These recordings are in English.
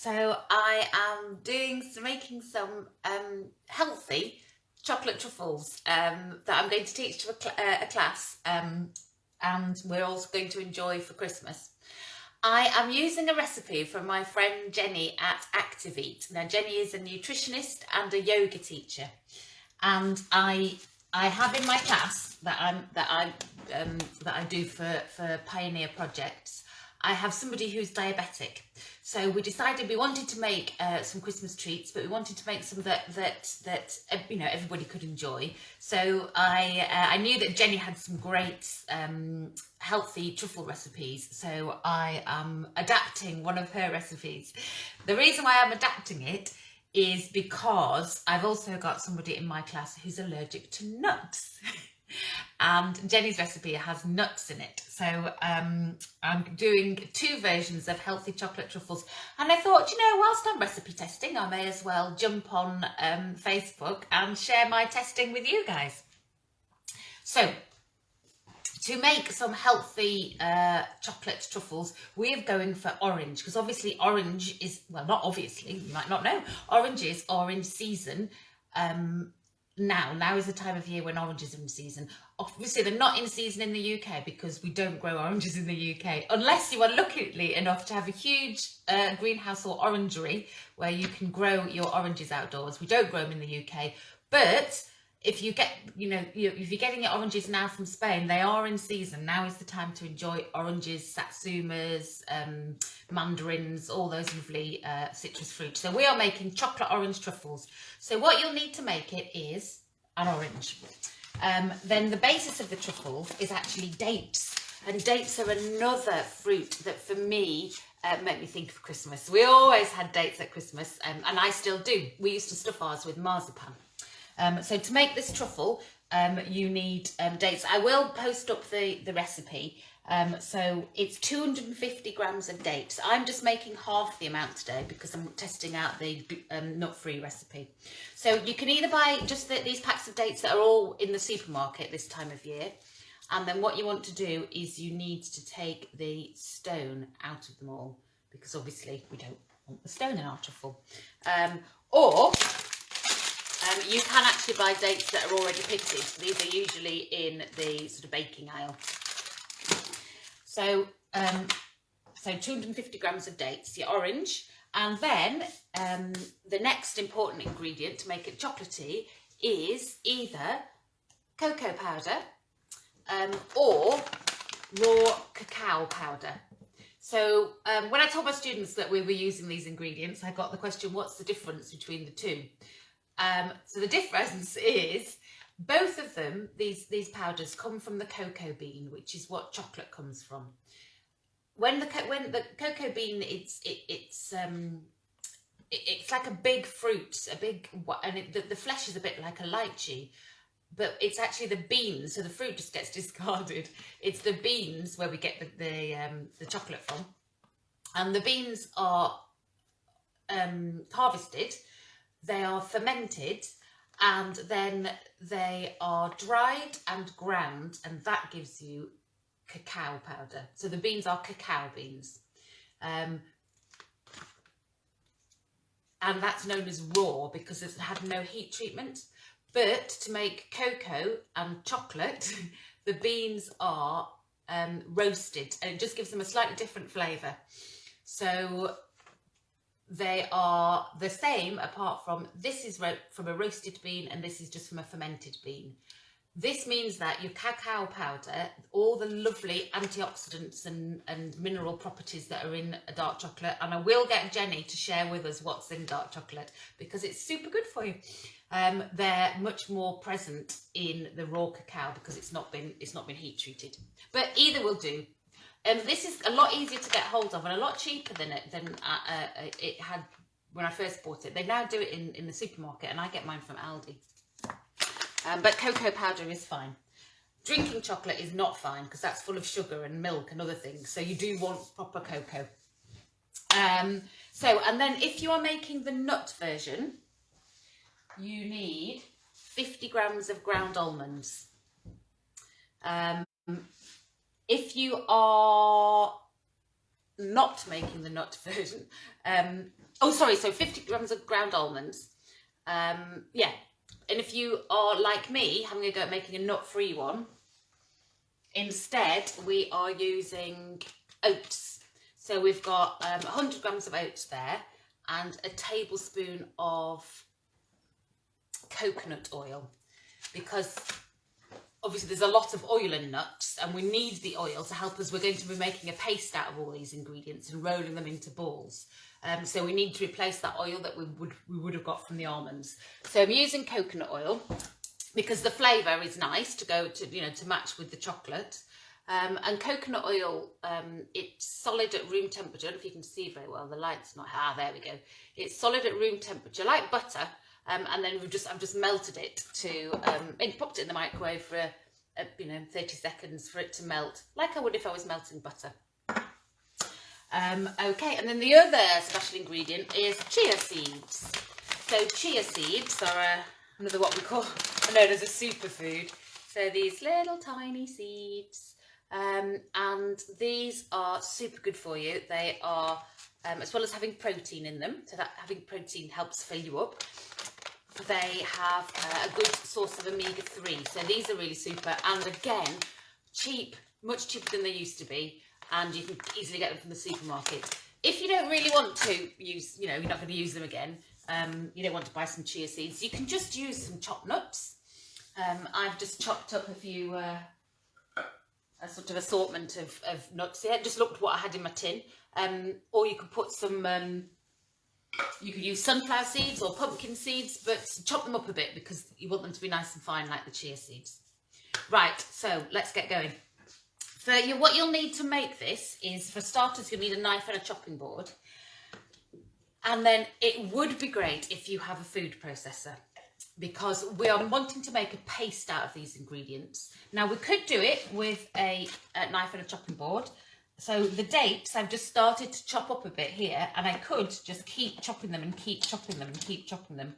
So I am making some healthy chocolate truffles that I'm going to teach to a class, and we're also going to enjoy for Christmas. I am using a recipe from my friend Jenny at Active Eat. Now Jenny is a nutritionist and a yoga teacher, and I have in my class that I do for Pioneer projects. I have somebody who's diabetic, so we decided we wanted to make some Christmas treats, but we wanted to make some that everybody could enjoy. So I knew that Jenny had some great healthy truffle recipes, so I am adapting one of her recipes. The reason why I'm adapting it is because I've also got somebody in my class who's allergic to nuts. And Jenny's recipe has nuts in it. So I'm doing two versions of healthy chocolate truffles. And I thought, whilst I'm recipe testing, I may as well jump on Facebook and share my testing with you guys. So to make some healthy chocolate truffles, we're going for orange, because obviously orange is, well, not obviously, you might not know, oranges are in season now is the time of year when oranges are in season. Obviously they're not in season in the UK because we don't grow oranges in the UK, unless you are lucky enough to have a huge greenhouse or orangery where you can grow your oranges outdoors. We don't grow them in the UK, but if you get, if you're getting your oranges now from Spain, they are in season. Now is the time to enjoy oranges, satsumas, mandarins, all those lovely citrus fruits. So we are making chocolate orange truffles. So what you'll need to make it is an orange. Then the basis of the truffles is actually dates. And dates are another fruit that for me make me think of Christmas. We always had dates at Christmas, and I still do. We used to stuff ours with marzipan. So to make this truffle, you need dates. I will post up the recipe. So it's 250 grams of dates. I'm just making half the amount today because I'm testing out the nut-free recipe. So you can either buy just these packs of dates that are all in the supermarket this time of year. And then what you want to do is you need to take the stone out of them all, because obviously we don't want the stone in our truffle. Or you can actually buy dates that are already pitted. These are usually in the sort of baking aisle. So, 250 grams of dates, your orange, and then the next important ingredient to make it chocolatey is either cocoa powder or raw cacao powder. So when I told my students that we were using these ingredients, I got the question, what's the difference between the two? So the difference is both of them, these powders come from the cocoa bean, which is what chocolate comes from. When the cocoa bean, it's like a big fruit, the flesh is a bit like a lychee, but it's actually the beans. So the fruit just gets discarded. It's the beans where we get the chocolate from, and the beans are harvested. They are fermented, and then they are dried and ground, and that gives you cacao powder. So the beans are cacao beans. And that's known as raw because it's had no heat treatment. But to make cocoa and chocolate, the beans are roasted, and it just gives them a slightly different flavour. So they are the same, apart from this is from a roasted bean and this is just from a fermented bean. This means that your cacao powder, all the lovely antioxidants and mineral properties that are in a dark chocolate, and I will get Jenny to share with us what's in dark chocolate because it's super good for you. They're much more present in the raw cacao because it's not been heat treated. But either will do. This is a lot easier to get hold of and a lot cheaper than it had when I first bought it. They now do it in the supermarket, and I get mine from Aldi. But cocoa powder is fine. Drinking chocolate is not fine because that's full of sugar and milk and other things. So you do want proper cocoa. And then if you are making the nut version, you need 50 grams of ground almonds. If you are not making the nut version, Oh, sorry, so 50 grams of ground almonds. Yeah, and if you are like me, having a go at making a nut-free one, instead we are using oats. So we've got 100 grams of oats there and a tablespoon of coconut oil, because obviously there's a lot of oil in nuts and we need the oil to help us. We're going to be making a paste out of all these ingredients and rolling them into balls. So we need to replace that oil that we would have got from the almonds. So I'm using coconut oil because the flavour is nice to go to, you know, to match with the chocolate. And coconut oil, it's solid at room temperature. I don't know if you can see very well, the light's not, there we go. It's solid at room temperature, like butter. And then I've just melted it to, and popped it in the microwave for, 30 seconds for it to melt, like I would if I was melting butter. Okay, and then the other special ingredient is chia seeds. So chia seeds are another what we call, known as a superfood. So these little tiny seeds, and these are super good for you. They are, as well as having protein in them, so that having protein helps fill you up. They have a good source of omega-3, so these are really super, and again, cheap, much cheaper than they used to be, and you can easily get them from the supermarket. If you don't really want to use, you're not going to use them again, you don't want to buy some chia seeds, you can just use some chopped nuts. I've just chopped up a few, a sort of assortment of nuts here. Just looked what I had in my tin, or you could put some, you could use sunflower seeds or pumpkin seeds, but chop them up a bit because you want them to be nice and fine like the chia seeds. Right, so let's get going. What you'll need to make this is, for starters, you'll need a knife and a chopping board. And then it would be great if you have a food processor, because we are wanting to make a paste out of these ingredients. Now, we could do it with a knife and a chopping board. So the dates, I've just started to chop up a bit here, and I could just keep chopping them and keep chopping them and keep chopping them.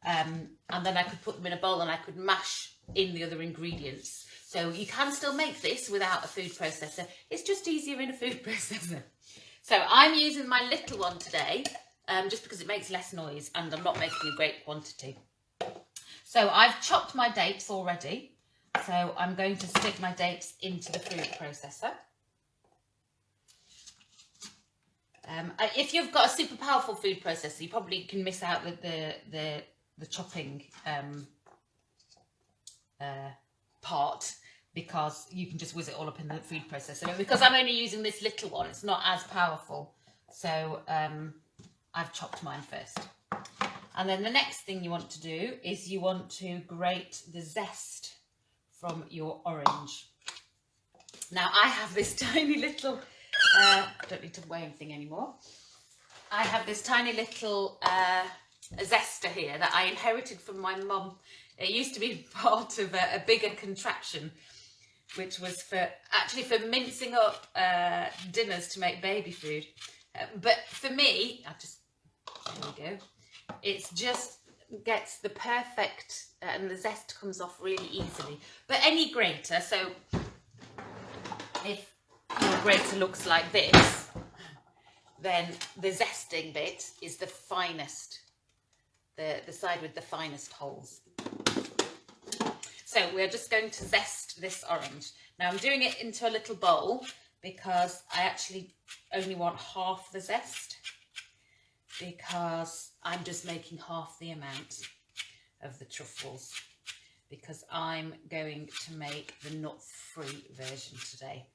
And then I could put them in a bowl and I could mash in the other ingredients. So you can still make this without a food processor. It's just easier in a food processor. So I'm using my little one today, just because it makes less noise and I'm not making a great quantity. So I've chopped my dates already. So I'm going to stick my dates into the food processor. If you've got a super powerful food processor, you probably can miss out the chopping part, because you can just whiz it all up in the food processor. But because I'm only using this little one, it's not as powerful. So I've chopped mine first. And then the next thing you want to do is you want to grate the zest from your orange. Now I have this tiny little, I don't need to weigh anything anymore. I have this tiny little zester here that I inherited from my mum. It used to be part of a bigger contraption, which was for mincing up dinners to make baby food. But for me, there we go. It's just gets the perfect, and the zest comes off really easily. But any grater, so if your grater looks like this, then the zesting bit is the finest, the side with the finest holes. So we're just going to zest this orange. Now I'm doing it into a little bowl because I actually only want half the zest, because I'm just making half the amount of the truffles, because I'm going to make the nut-free version today.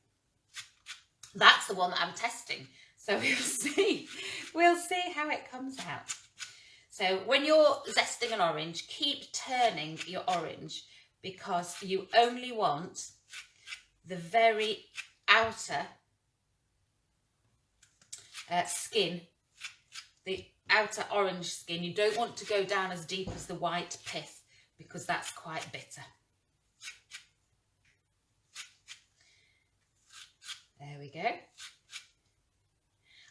That's the one that I'm testing, so we'll see. We'll see how it comes out. So when you're zesting an orange, keep turning your orange, because you only want the very outer skin, the outer orange skin. You don't want to go down as deep as the white pith, because that's quite bitter. There we go.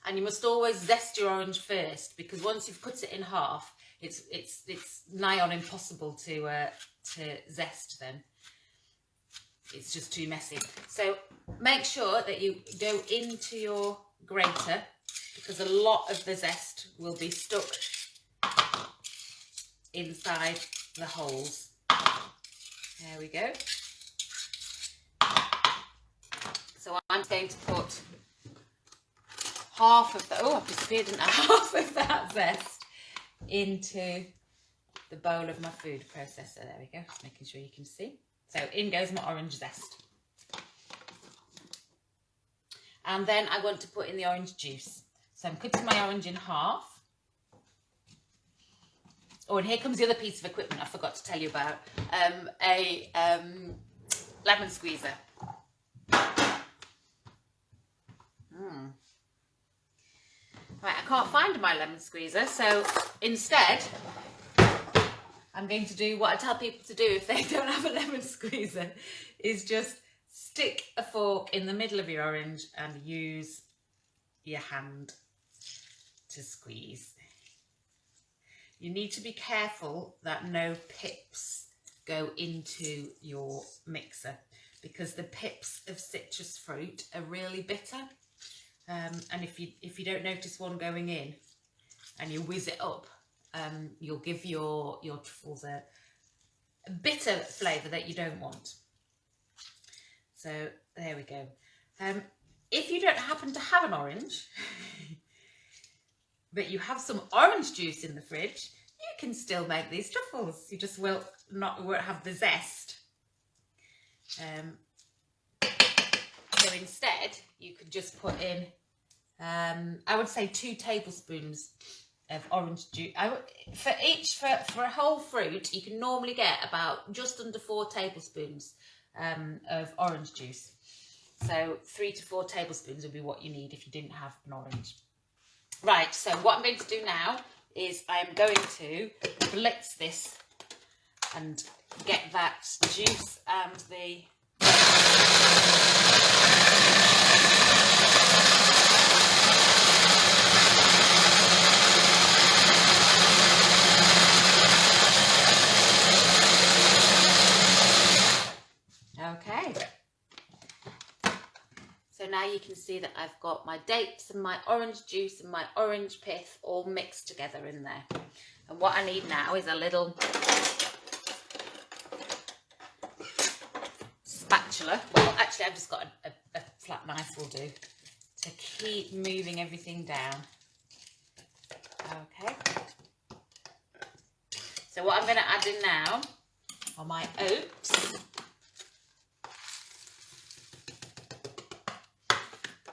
And you must always zest your orange first, because once you've cut it in half, it's nigh on impossible to zest then. It's just too messy. So make sure that you go into your grater because a lot of the zest will be stuck inside the holes. There we go. So I'm going to put half of the, oh, I've disappeared in half of that zest into the bowl of my food processor. There we go, just making sure you can see. So in goes my orange zest. And then I want to put in the orange juice. So I'm cutting my orange in half. Oh, and here comes the other piece of equipment I forgot to tell you about. A lemon squeezer. Right, I can't find my lemon squeezer, so instead I'm going to do what I tell people to do if they don't have a lemon squeezer, is just stick a fork in the middle of your orange and use your hand to squeeze. You need to be careful that no pips go into your mixer, because the pips of citrus fruit are really bitter. And if you don't notice one going in and you whiz it up, you'll give your truffles a bitter flavour that you don't want. So there we go. If you don't happen to have an orange, but you have some orange juice in the fridge, you can still make these truffles. You just won't have the zest. So instead, you could just put in, I would say 2 tablespoons of orange juice. For a whole fruit, you can normally get about just under 4 tablespoons of orange juice. So 3 to 4 tablespoons would be what you need if you didn't have an orange. Right, so what I'm going to do now is I'm going to blitz this and get that juice and the okay. So now you can see that I've got my dates and my orange juice and my orange pith all mixed together in there. And what I need now is a little spatula. Well, actually I've just got a flat knife will do, to keep moving everything down. Okay. So what I'm going to add in now are my oats.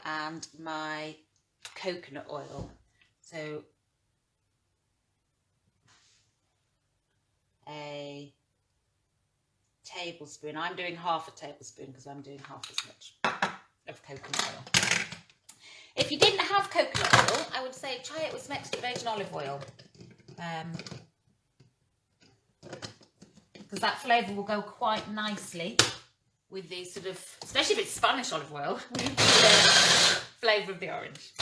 And my coconut oil. So a tablespoon. I'm doing half a tablespoon because I'm doing half as much of coconut oil. If you didn't have coconut oil, I would say try it with some extra virgin olive oil. Because that flavour will go quite nicely with the sort of, especially if it's Spanish olive oil, with the flavour of the orange.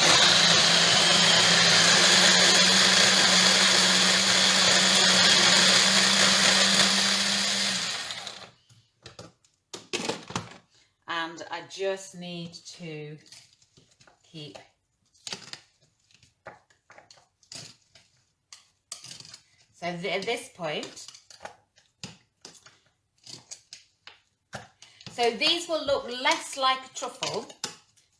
And I just need to keep so at this point. So these will look less like a truffle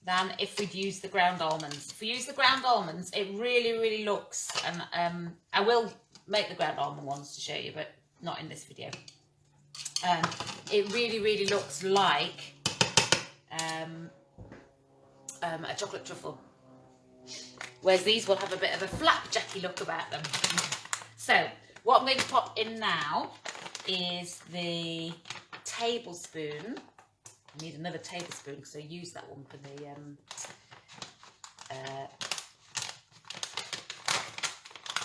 than if we'd used the ground almonds. If we use the ground almonds, it really looks, and I will make the ground almond ones to show you, but not in this video. It really looks like a chocolate truffle, whereas these will have a bit of a flapjacky look about them. So what I'm going to pop in now is the tablespoon. I need another tablespoon because I used that one for the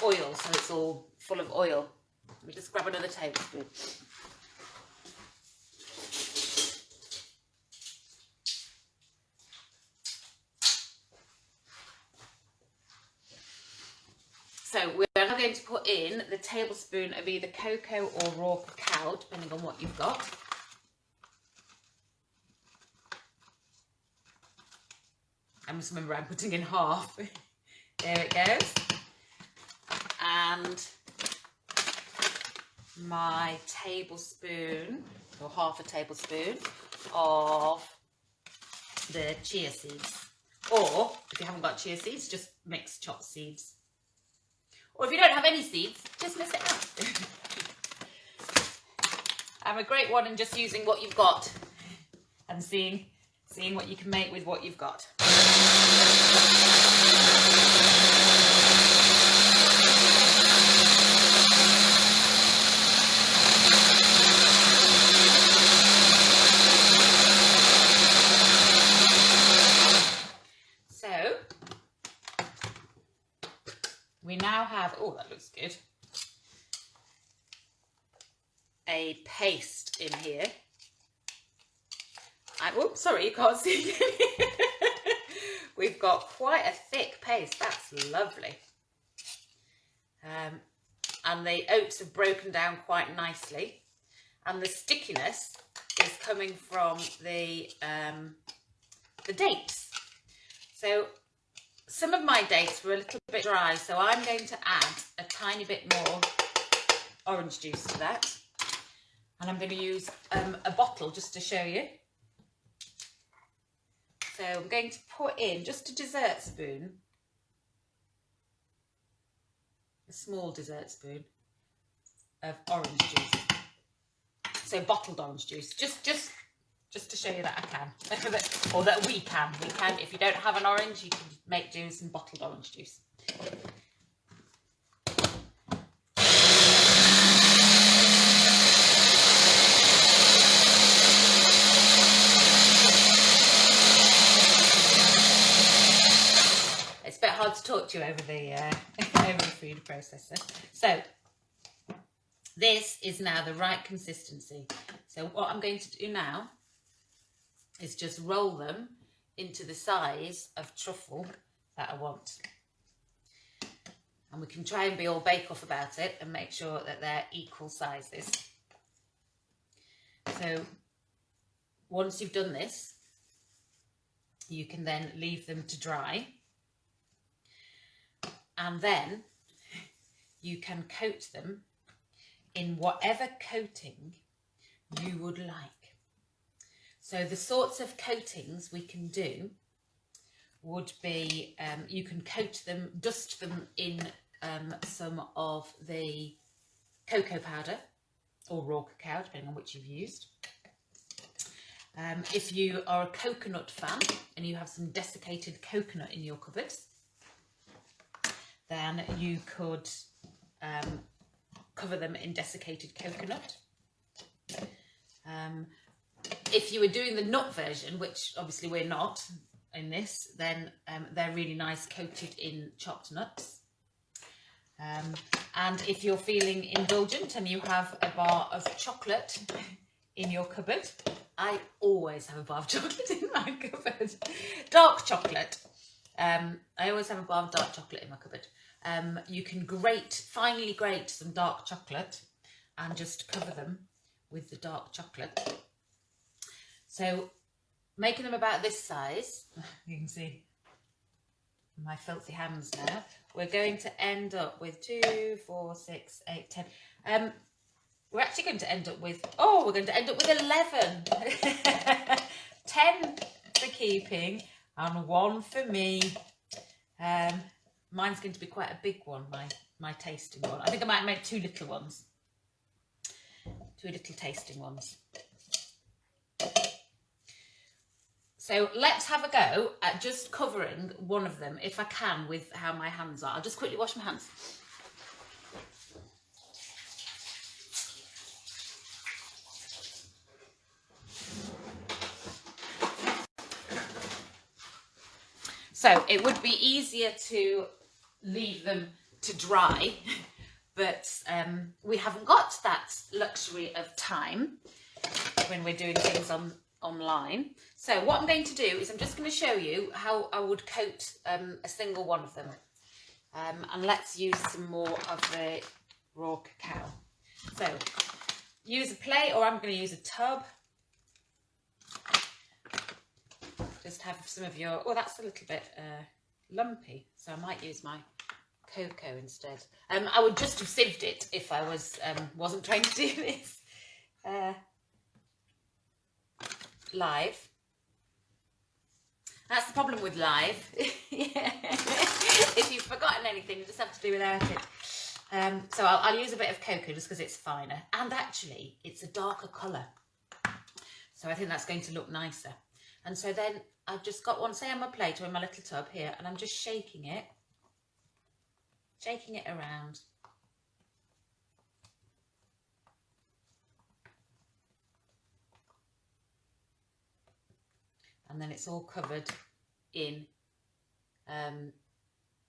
oil, so it's all full of oil. Let me just grab another tablespoon. So we're now going to put in the tablespoon of either cocoa or raw cacao, depending on what you've got. I must remember I'm putting in half There it goes. And my tablespoon, or half a tablespoon, of the chia seeds. Or, if you haven't got chia seeds, just mix chopped seeds. Or if you don't have any seeds, just miss it out. I'm a great one in just using what you've got and seeing what you can make with what you've got. So we now have, oh, that looks good, a paste in here. Oops, sorry, you can't see. We've got quite a thick paste. That's lovely. And the oats have broken down quite nicely. And the stickiness is coming from the dates. So some of my dates were a little bit dry, so I'm going to add a tiny bit more orange juice to that. And I'm going to use a bottle just to show you. So I'm going to put in just a dessert spoon, a small dessert spoon of orange juice. So bottled orange juice, just to show you that I can, or that we can. We can. If you don't have an orange, you can make do some bottled orange juice. It's a bit hard to talk to you over the over the food processor. So this is now the right consistency. So what I'm going to do now is just roll them into the size of truffle that I want. And we can try and be all bake-off about it and make sure that they're equal sizes. So once you've done this, you can then leave them to dry. And then you can coat them in whatever coating you would like. So the sorts of coatings we can do would be, you can coat them, dust them in some of the cocoa powder or raw cacao, depending on which you've used. If you are a coconut fan and you have some desiccated coconut in your cupboards, then you could cover them in desiccated coconut. If you were doing the nut version, which obviously we're not in this, then they're really nice coated in chopped nuts. And if you're feeling indulgent and you have a bar of chocolate in your cupboard, I always have a bar of chocolate in my cupboard. Dark chocolate. I always have a bar of dark chocolate in my cupboard. You can finely grate some dark chocolate and just cover them with the dark chocolate. So making them about this size, you can see my filthy hands now, we're going to end up with 2, 4, 6, 8, 10. We're actually going to end up with, we're going to end up with 11. 10 for keeping and 1 for me. Mine's going to be quite a big one, my tasting one. I think I might make 2 little ones. 2 little tasting ones. So let's have a go at just covering one of them, if I can, with how my hands are. I'll just quickly wash my hands. So it would be easier to leave them to dry, but we haven't got that luxury of time when we're doing things online. So what I'm going to do is I'm just going to show you how I would coat a single one of them. And let's use some more of the raw cacao. So use a plate, or I'm going to use a tub. Just have some of your, that's a little bit lumpy, so I might use my cocoa instead. I would just have sieved it if I wasn't trying to do this live. That's the problem with live. If you've forgotten anything, you just have to do without it. So I'll use a bit of cocoa just because it's finer, and actually it's a darker colour, so I think that's going to look nicer. And so then I've just got one, say on my plate or in my little tub here, and I'm just shaking it around. And then it's all covered in